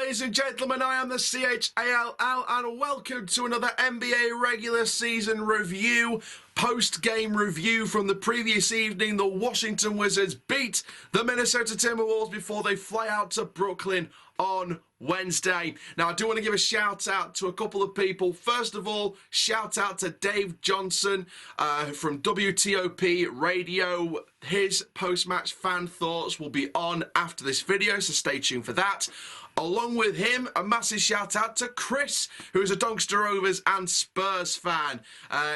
ladies and gentlemen, I am the CHALL and welcome to another NBA regular season review. Post-game review from the previous evening. The Washington Wizards beat the Minnesota Timberwolves before they fly out to Brooklyn on Wednesday. Now, I do want to give a shout out to a couple of people. First of all, shout out to Dave Johnson from WTOP Radio. His post-match fan thoughts will be on after this video, so stay tuned for that. Along with him, a massive shout out to Chris, who is a Doncaster Rovers and Spurs fan.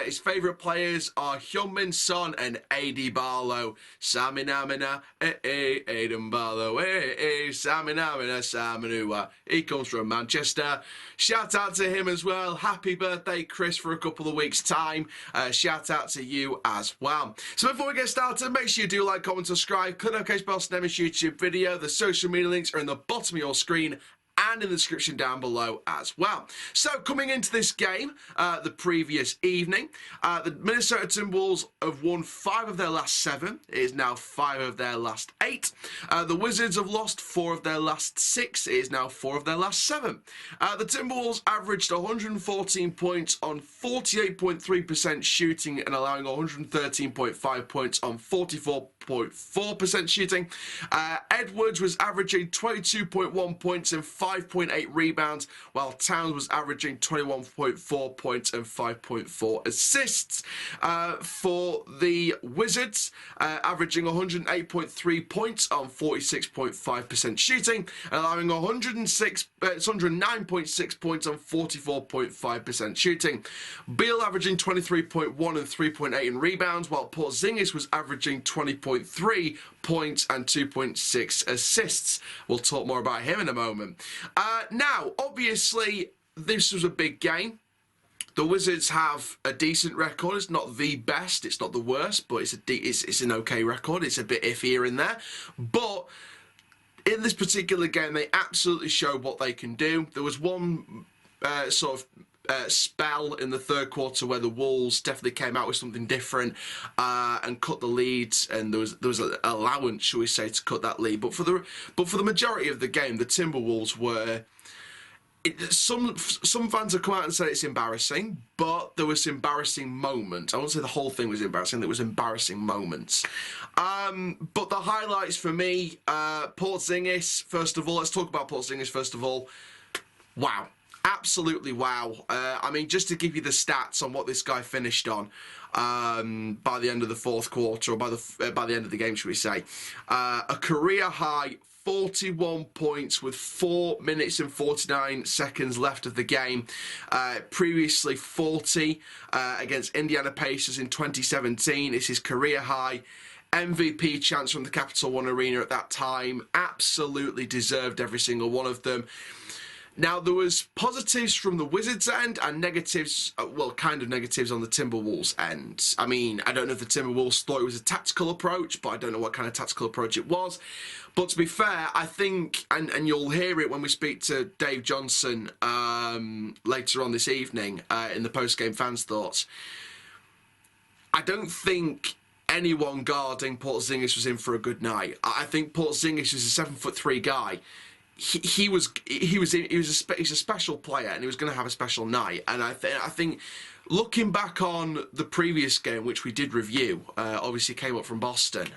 His favourite players are Heung-Min Son and AD Barlow. Samina, Aiden Barlow, Samina, Samanua. He comes from Manchester. Shout out to him as well. Happy birthday, Chris, for a couple of weeks' time. Shout out to you as well. So before we get started, make sure you do like, comment, subscribe. Click the notification bell to never miss YouTube video. The social media links are in the bottom of your screen and in the description down below as well. So coming into this game, the previous evening, the Minnesota Timberwolves have won 5 of their last 7. It is now 5 of their last 8. The Wizards have lost 4 of their last 6. It is now 4 of their last 7. The Timberwolves averaged 114 points on 48.3% shooting and allowing 113.5 points on 44.4% shooting. Edwards was averaging 22.1 points and 5.8 rebounds, while Towns was averaging 21.4 points and 5.4 assists. For the Wizards, averaging 108.3 points on 46.5% shooting, and allowing 109.6 points on 44.5% shooting. Beal averaging 23.1 and 3.8 in rebounds, while Porzingis was averaging 20.3 points and 2.6 assists. We'll talk more about him in a moment. Now, obviously, this was a big game. The Wizards have a decent record. It's not the best. It's not the worst, but it's an okay record. It's a bit iffy here and there. But in this particular game, they absolutely showed what they can do. There was one spell in the third quarter where the Wolves definitely came out with something different and cut the leads, and there was an allowance, shall we say, to cut that lead. But for the majority of the game, the Timberwolves were. Some fans have come out and said it's embarrassing, but there was embarrassing moments. I won't say the whole thing was embarrassing. There was embarrassing moments. But the highlights for me, Porzingis. First of all, let's talk about Porzingis. First of all, wow. Absolutely wow. I mean, just to give you the stats on what this guy finished on by the end of the fourth quarter, or by the end of the game, should we say. A career high 41 points with 4 minutes and 49 seconds left of the game. Previously 40 against Indiana Pacers in 2017. It's his career high. MVP chance from the Capital One Arena at that time. Absolutely deserved every single one of them. Now, there was positives from the Wizards' end and negatives, well, kind of negatives on the Timberwolves' end. I mean, I don't know if the Timberwolves thought it was a tactical approach, but I don't know what kind of tactical approach it was. But to be fair, I think, and you'll hear it when we speak to Dave Johnson later on this evening in the post-game fans' thoughts, I don't think anyone guarding Porzingis was in for a good night. I think Porzingis is a 7'3" guy. He's a special player, and he was going to have a special night. And I think looking back on the previous game, which we did review, obviously came up from Boston.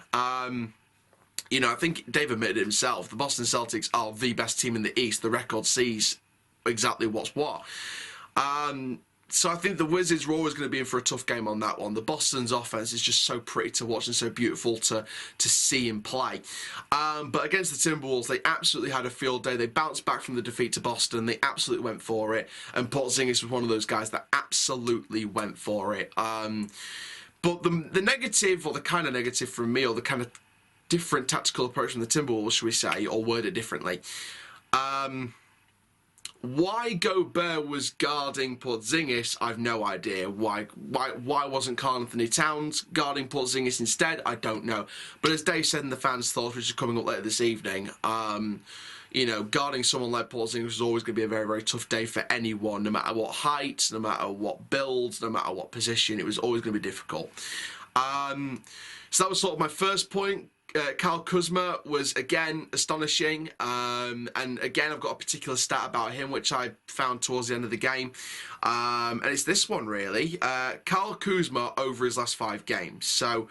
You know, I think Dave admitted it himself. The Boston Celtics are the best team in the East. The record sees exactly what's what. So I think the Wizards were always going to be in for a tough game on that one. The Boston's offense is just so pretty to watch and so beautiful to see him play. But against the Timberwolves, they absolutely had a field day. They bounced back from the defeat to Boston. They absolutely went for it. And Porzingis was one of those guys that absolutely went for it. But the negative, or the kind of negative from me, or the kind of different tactical approach from the Timberwolves, should we say, or word it differently, why Gobert was guarding Porzingis, I've no idea. Why wasn't Karl Anthony Towns guarding Porzingis instead? I don't know. But as Dave said in the fans' thoughts, which is coming up later this evening, you know, guarding someone like Porzingis is always going to be a very, very tough day for anyone, no matter what height, no matter what build, no matter what position. It was always going to be difficult. So that was sort of my first point. Kyle Kuzma was, again, astonishing. And again, I've got a particular stat about him, which I found towards the end of the game. And it's this one, really. Kyle Kuzma over his last 5 games. So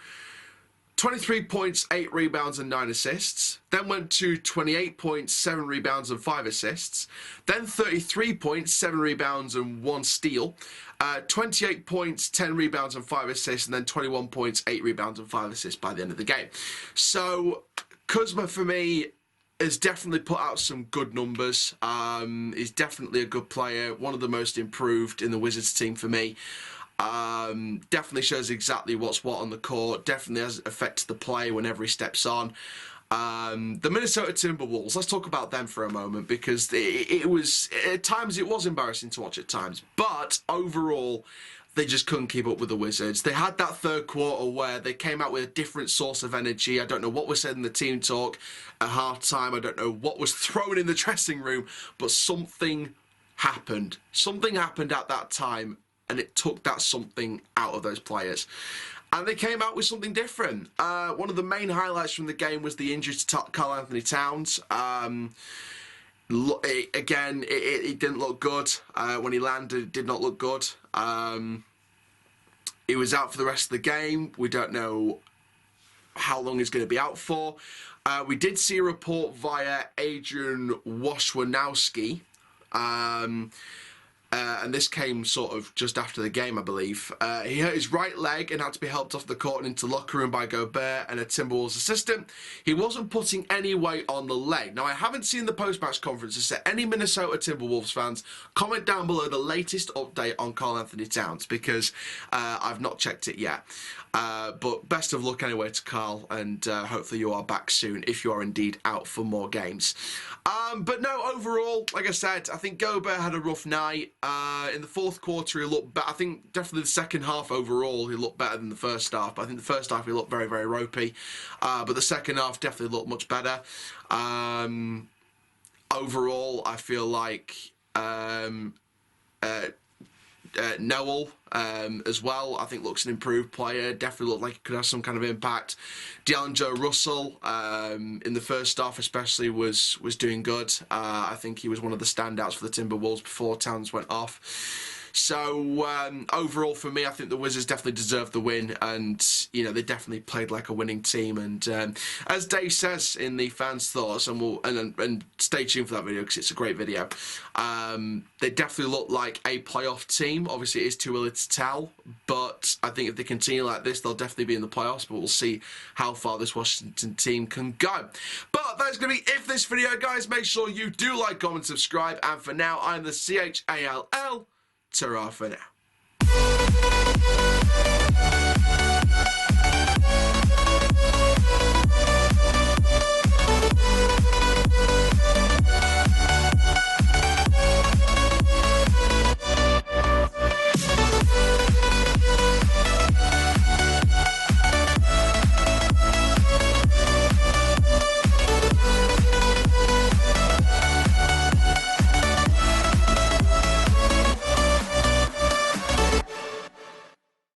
23 points, 8 rebounds and 9 assists. Then went to 28 points, 7 rebounds and 5 assists. Then 33 points, 7 rebounds and 1 steal. 28 points, 10 rebounds and 5 assists. And then 21 points, 8 rebounds and 5 assists by the end of the game. So Kuzma, for me, has definitely put out some good numbers. He's definitely a good player. One of the most improved in the Wizards team for me. Definitely shows exactly what's what on the court. Definitely has affected the play whenever he steps on. The Minnesota Timberwolves, let's talk about them for a moment, because it was, at times it was embarrassing to watch at times, but overall they just couldn't keep up with the Wizards. They had that third quarter where they came out with a different source of energy. I don't know what was said in the team talk at halftime. I don't know what was thrown in the dressing room, but something happened. Something happened at that time, and it took that something out of those players. And they came out with something different. One of the main highlights from the game was the injury to Karl Anthony Towns. It didn't look good. When he landed, it did not look good. He was out for the rest of the game. We don't know how long he's going to be out for. We did see a report via Adrian Wojnarowski, and this came sort of just after the game, I believe. He hurt his right leg and had to be helped off the court and into the locker room by Gobert and a Timberwolves assistant. He wasn't putting any weight on the leg. Now, I haven't seen the post-match conferences, so any Minnesota Timberwolves fans, comment down below the latest update on Karl Anthony Towns, because I've not checked it yet. But best of luck anyway to Karl, and hopefully you are back soon if you are indeed out for more games. But no, overall, like I said, I think Gobert had a rough night. In the fourth quarter, he looked better. I think definitely the second half overall, he looked better than the first half. But I think the first half, he looked very, very ropey. But the second half definitely looked much better. Overall, I feel like Noel as well, I think looks an improved player. Definitely looked like he could have some kind of impact. D'Angelo Russell in the first half especially was doing good. I think he was one of the standouts for the Timberwolves before Towns went off. So overall for me, I think the Wizards definitely deserved the win, and you know, they definitely played like a winning team. And as Dave says in the fans' thoughts, and stay tuned for that video because it's a great video. They definitely look like a playoff team. Obviously, it is too early to tell, but I think if they continue like this, they'll definitely be in the playoffs. But we'll see how far this Washington team can go. But that's going to be it for this video, guys. Make sure you do like, comment, subscribe, and for now, I'm the CHALL. Ta-ra for now.